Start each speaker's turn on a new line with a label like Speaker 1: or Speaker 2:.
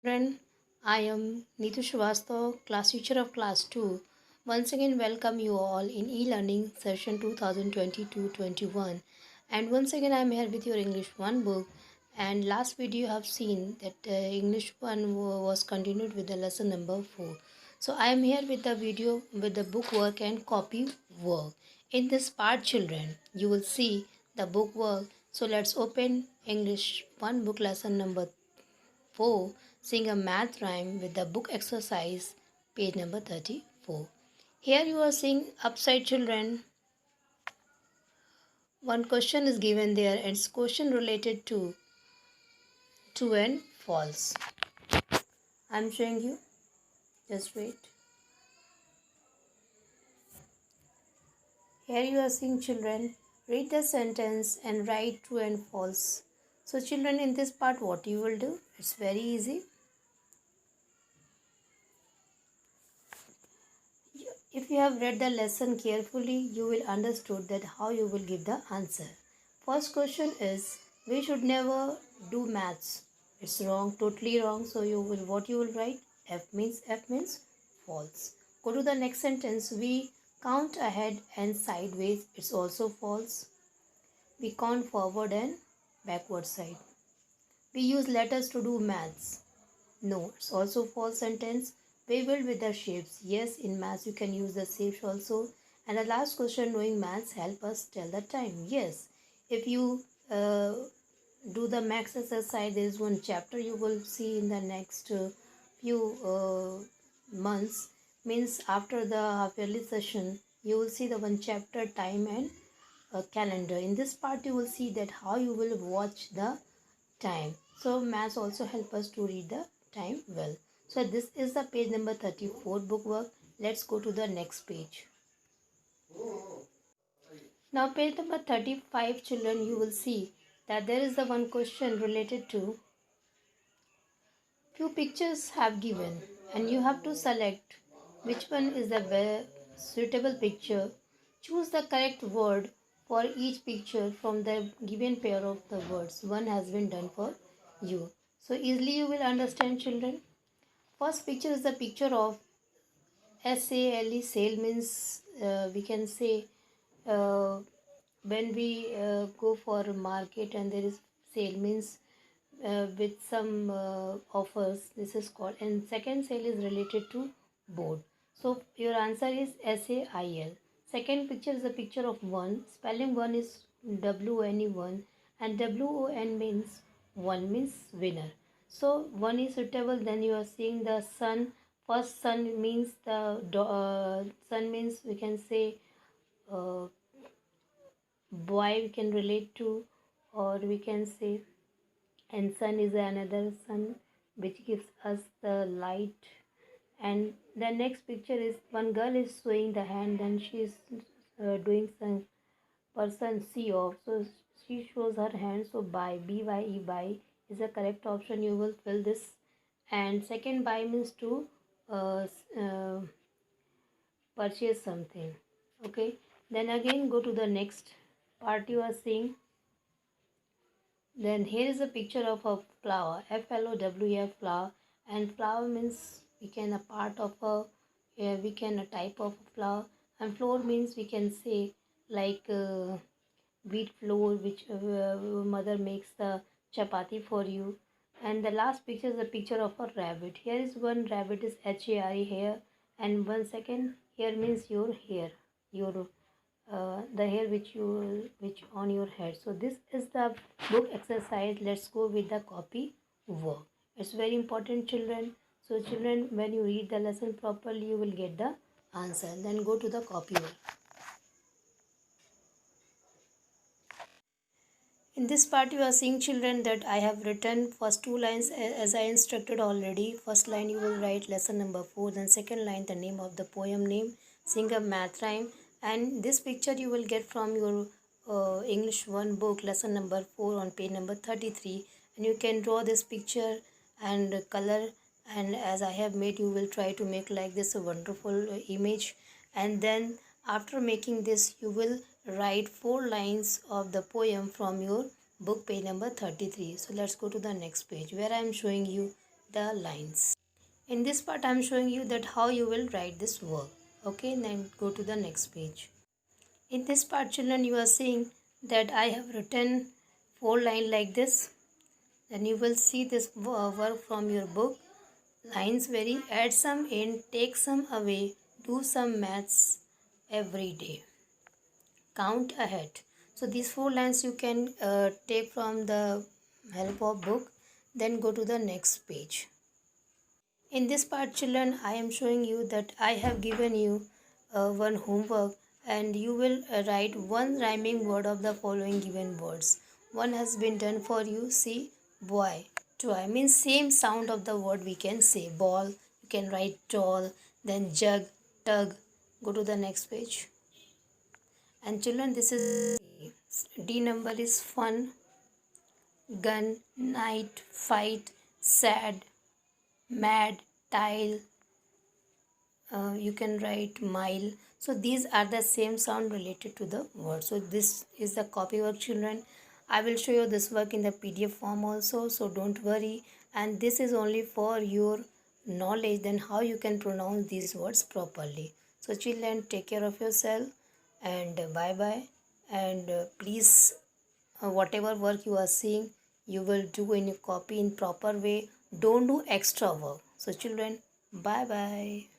Speaker 1: Children, I am Neetu Srivastav, class teacher of class 2. Once again, welcome you all in e-learning session 2022-21. And once again, I am here with your English 1 book. And last video you have seen that English 1 was continued with the lesson number 4. So I am here with the video with the book work and copy work. In this part, children, you will see the book work. So let's open English 1 book lesson number 4. Sing a math rhyme with the book exercise, page number 34. Here you are seeing upside children. One question is given there and it's question related to true and false. I am showing you. Just wait. Here you are seeing children. Read the sentence and write true and false. So children, in this part what you will do? It's very easy. If you have read the lesson carefully, you will understood that how you will give the answer. First question is, we should never do maths. It's wrong, totally wrong. So what you will write? F means false. Go to the next sentence. We count ahead and sideways. It's also false. We count forward and backward side. We use letters to do maths. No, it's also false sentence. We build with the shapes. Yes, in maths you can use the shapes also. And the last question, knowing maths help us tell the time. Yes, if you do the maths exercise, there is one chapter you will see in the next few months. Means after the half yearly session, you will see the one chapter time and calendar. In this part, you will see that how you will watch the time. So maths also help us to read the time well. So this is the page number 34 book work. Let's go to the next page. Now page number 35 children, you will see that there is the one question related to few pictures have given and you have to select which one is the suitable picture. Choose the correct word for each picture from the given pair of the words. One has been done for you. So easily you will understand children. First picture is the picture of SALE. Sale means we can say when we go for a market and there is sale means with some offers, this is called. And second sale is related to board. So your answer is SAIL. Second picture is a picture of one. Spelling one is WNE1 and WON means one means winner. So one is suitable. Then you are seeing the sun. First sun means the sun means we can say uh, boy we can relate to, or we can say, and sun is another sun which gives us the light. And the next picture is one girl is showing the hand and she is doing some person see off, so she shows her hand. So buy is the correct option. You will fill this. And second, buy means to uh, uh, purchase something. Okay, then again go to the next part you are seeing. Then here is a picture of a flower, FLOWR flower, and flower means we can a part of a we can a type of flower, and flour means we can say like wheat flour which mother makes the chapati for you. And the last picture is a picture of a rabbit. Here is one rabbit is HARE hair, and one second here means your hair, your the hair which on your head. So this is the book exercise. Let's go with the copy work. It's very important children. So children, when you read the lesson properly, you will get the answer. Then go to the copy work. In this part you are seeing children that I have written first two lines as I instructed already. First line you will write lesson number 4, then second line the name of the poem name, sing a math rhyme, and this picture you will get from your English 1 book lesson number 4 on page number 33, and you can draw this picture and color, and as I have made you will try to make like this a wonderful image. And then after making this you will write 4 lines of the poem from your book page number 33. So let's go to the next page where I am showing you the lines. In this part I am showing you that how you will write this work. Okay, then go to the next page. In this part children, you are seeing that I have written 4 lines like this. Then you will see this work from your book. Lines vary, add some in, take some away, do some maths every day. Count ahead. So these 4 lines you can take from the help of book. Then go to the next page. In this part children, I am showing you that I have given you one homework, and you will write one rhyming word of the following given words. One has been done for you. See, boy. Toy means same sound of the word we can say. Ball, you can write tall, then jug, tug. Go to the next page. And children, this is D number is fun, gun, night, fight, sad, mad, tile. You can write mile. So these are the same sound related to the word. So this is the copy work children. I will show you this work in the PDF form also, so don't worry. And this is only for your knowledge then how you can pronounce these words properly. So children, take care of yourself, and bye bye. And please, whatever work you are seeing, you will do in a copy in proper way. Don't do extra work. So children, bye bye.